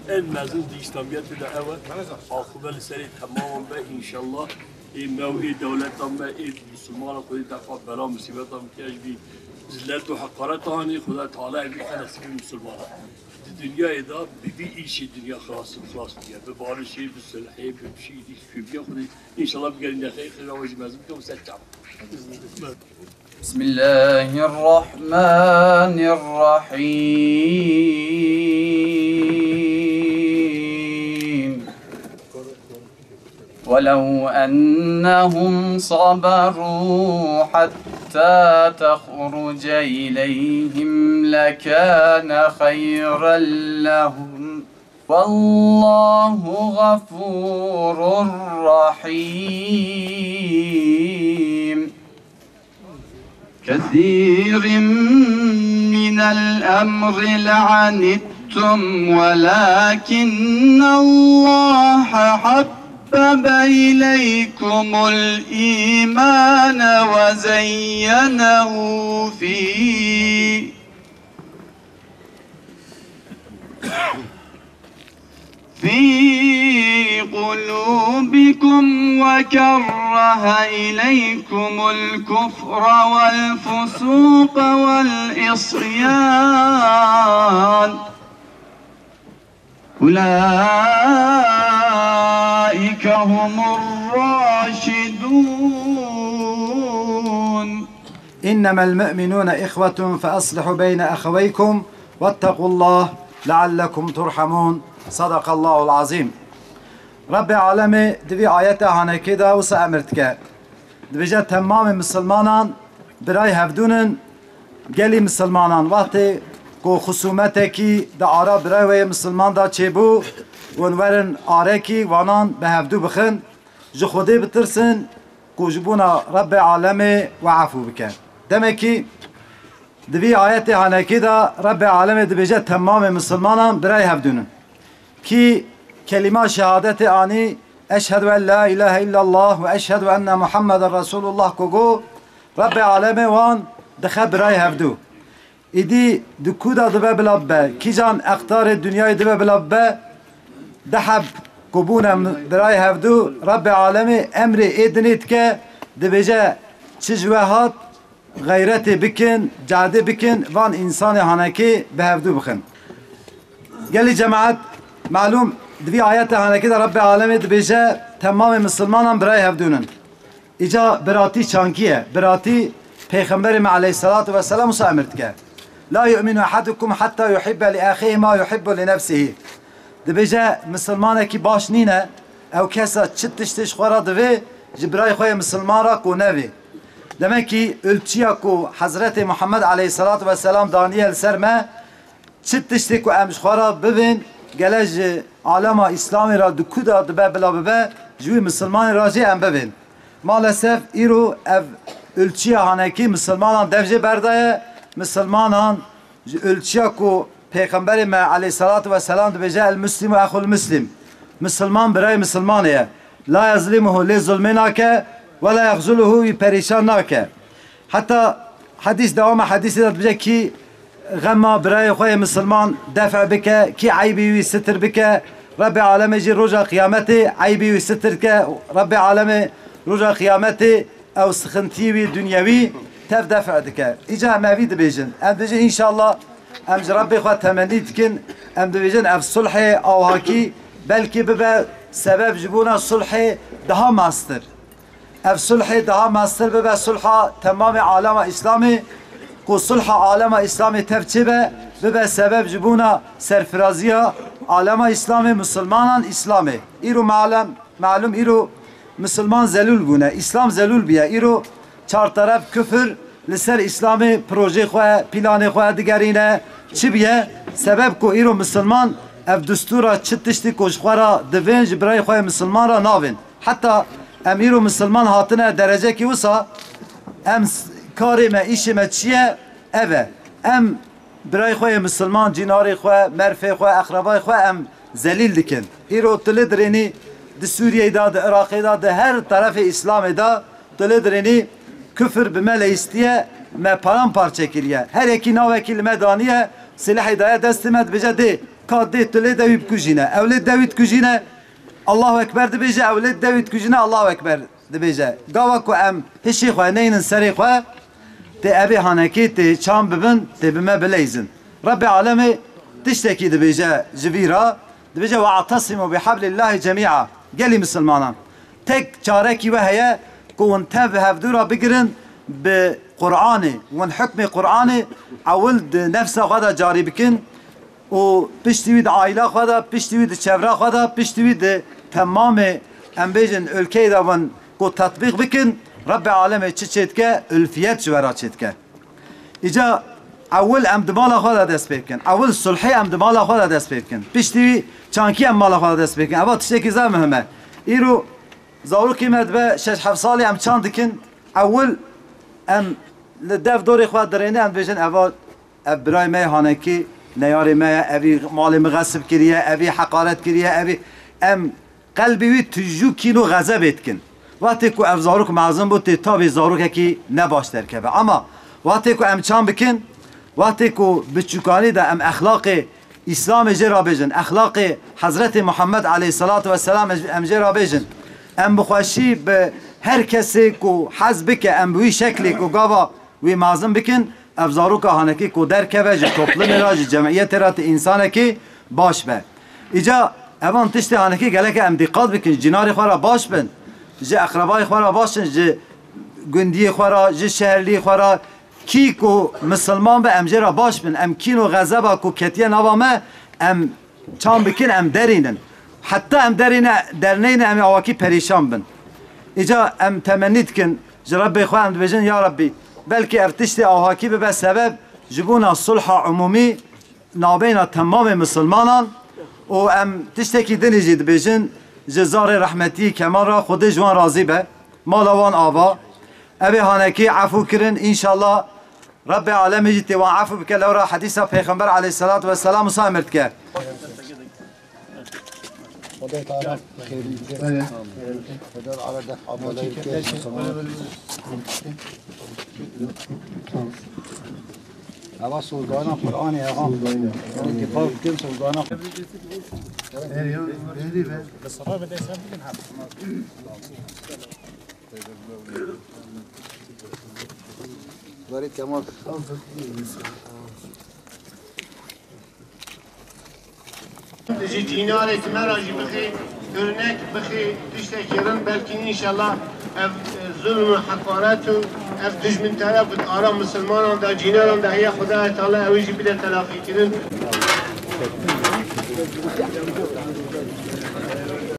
المازن دي إسلاميات الأول أقبل سري تماما به إن شاء الله موئي دولة ما مسلمان خذي دفع بلا مصيبة كأجبي زلات وحقارتها هني خذا تعالى بخنا سبي مسلمان الدنيا إذا ببي إيش الدنيا خلاص بيا ببارش شيء بالسلحة بشيء دي في بيا خذي إن شاء الله بقالنا خير خير وجه مازن كم سجع بسم الله الرحمن الرحيم ولو أنهم صبروا حتى تخرج إليهم لكان خيرا لهم والله غفور رحيم كثير من الأمر لعنتم ولكن الله حبب إليكم الإيمان وزينه في قلوبكم وكره إليكم الكفر والفسوق والعصيان أولئك هم الراشدون إنما المؤمنون إخوة فأصلحوا بين أخويكم واتقوا الله لعلكم ترحمون صدق الله العظيم رب عالمي دوی آیت هانکی دا وسا امرت که دویجه تمام مسلمانان برای هفدونن گلی مسلمانان وقتی که خصومت کی دا آرا برای وی مسلمان دا چه بو ونورن آره کی وانان به هفدو بخن جو خودی بترسن که جبونا رب عالمي و عفو بکن دمکی دوی آیت هانکی دا رب عالمي دویجه تمام مسلمانان برای هفدونن کی كلمة شهادة آني أشهد أن لا إله إلا الله وأشهد أن محمد رسول الله كوغو رب العالمين وان دخل براي هفدو إدي دكودا دبا بلابا كي جان أختار الدنيا دبا بلابا دحب كوبونا براي هفدو رب العالمين أمر إدنيت كا دبجا تشجوهات غيرتي بكن جادي بكن وان إنسان هانكي بهفدو بخن قال جماعات معلوم دوی آیت هنکی در رب العالمین دبیجه تمام مسلمانان برای هفدونن ایجا براتی چانکیه براتی پیغمبر ما علیه الصلاة والسلام سا امرد که لا یؤمن احدکم حتی یحب لأخیه ما یحب لنفسه دبیجه مسلمانه کی باش نینه او کسا چتشتش خورا دوی جبرای خوی مسلمان را کو نوی demek ki ölçüye ku Hazreti Muhammed Aleyhisselatü Vesselam Daniel serme çittişti ku emşkhara bibin gelej alema İslami ra dukuda dibe bila bibe jüvi Müslüman raci em bibin maalesef iru ev ölçüye haneki Müslümanan devce berdaya Müslümanan ölçüye ku Peygamberime Aleyhisselatü Vesselam dibece el müslimu ehul müslim Müslüman birey Müslümaniye la yazlimuhu li zulminake ve la yagzuluhu perişan nake. Hatta hadis devamı hadisi de diyecek ki gamma birey khoy Müslüman defa bike ki aybi ve sitir bike Rabbi alemi roja kıyameti aybi ve sitir ke Rabbi alemi roja kıyameti ev sıkıntı ve dünyevi tev defa dike. İca mavi de bejin. Em diyecek inşallah em Rabbi khoy temenni dikin em diyecek ev sulhi av haki belki bibe sebep jibuna sulhi daha mastır. اف صلح daha ماستر به صلح تمام عالم اسلامی کو صلح عالم اسلامی تفچبه به سبب جبونا سرفرازی عالم اسلامی مسلمانان اسلامی ایرو معلوم ایرو مسلمان زلول بونه اسلام زلول بیه ایرو چهار طرف küfür لسر اسلامی پروژه خو پلان خو دیگرینه چی بیه سبب کو ایرو مسلمان اف دستورا چتشتی کوشخورا دوینج برای خو مسلمان را ناوین حتی Emir-u Müslüman hatına derece ki olsa em karime işime çiye eve em birey xoy Müslüman cinari xoy merfe xoy akrabay xoy em zelil dikin iro tledreni de Suriye da de Irak da de her tarafı İslam da tledreni küfür bimele istiye me paramparça kiliye her iki navekil medaniye silah hidayet destimet bece de کادی تلی دوید کجینه اولاد دوید کجینه الله اکبر دبیجه اولاد دوید کجینه الله اکبر دبیجه گاوا کو ام هشی خواه نینن سری خواه تی ابی هانکی تی چام ببن تی بما بلیزن رب عالمی تشتکی دبیجه جویرا دبیجه واعتصموا بحبل الله جميعا گلی مسلمانان تک چاره کی و هیا کو انت به هفدورا بگرن به قرآن ون حکم قرآن اول نفس خدا جاری بکن و پشتوید عائله خدا پشتوید چهره خدا پشتوید تمام امبیجن ülkeyi da ون کو تطبیق بکن رب عالم چه چید که الفیت جورا چید که ایجا اول امدمال خدا دست بکن اول صلحی امدمال خدا دست بکن پشتوی چانکی امدمال خدا دست بکن اول تشتکی زر مهمه ایرو زارو کیمت به 6-7 سالی ام چاند دکن اول ام لدف دوری خود درینه ام بیجن اول برای می هانکی نیاری می اوی مال مغصب کریه اوی حقارت کریه اوی ام قلبی وی تجو کینو غضب اتکن وقتی که اف زاروک معظم بود تابی زاروک کی نباش ترکبه اما وقتی که ام چان بکن وقتی که بچوکانی ده ام اخلاق اسلام جرا بیجن اخلاق حضرت محمد علیه الصلاة والسلام ام جرا بیجن ام بخوشی به هر کسی که حزب که ام بوی شکلی که گاوا وی معظم بکن افزارو که هانکی که در که جه توپلم را جه جمعیت را انسان که باش به ایجا اوان تشتی هانکی گله که ام دقات بکن جناری خواه باش بن جه اقربای خواه باشن جه گندی خواه جه شهرلی خواه کی که مسلمان به ام جه باش بن ام کین و غذبا که کتیه نوامه ام چان بکن ام درینن حتی ام درنین ام آواکی پریشان بن ایجا ام تمنید کن ربی خواه ام بجن یا ربی بلکه ارتشت آهاکی به سبب جبونا صلح عمومی نابین تمام مسلمانان و ام تشتکی دنیجید بجن جزار رحمتی کمال را خود جوان راضی به مالوان آوا ابی هانکی عفو کرن انشالله رب عالم جیت و عفو بکن لورا حدیث پیغمبر علیه الصلاة والسلام صامرد که خدا تعالی خیری بده خدا عرض حمله که اوا سوگانا قرآن آقا اتفاق کن سوگانا دارید کمال تجي جينارة مراجي بخي örnek بخي تشتكيرن بلكن إن شاء الله ظلم وحقارات düşman taraf Arap Müslümanlar da cinaran da ya Xuda Teala evici bir de telafi kirin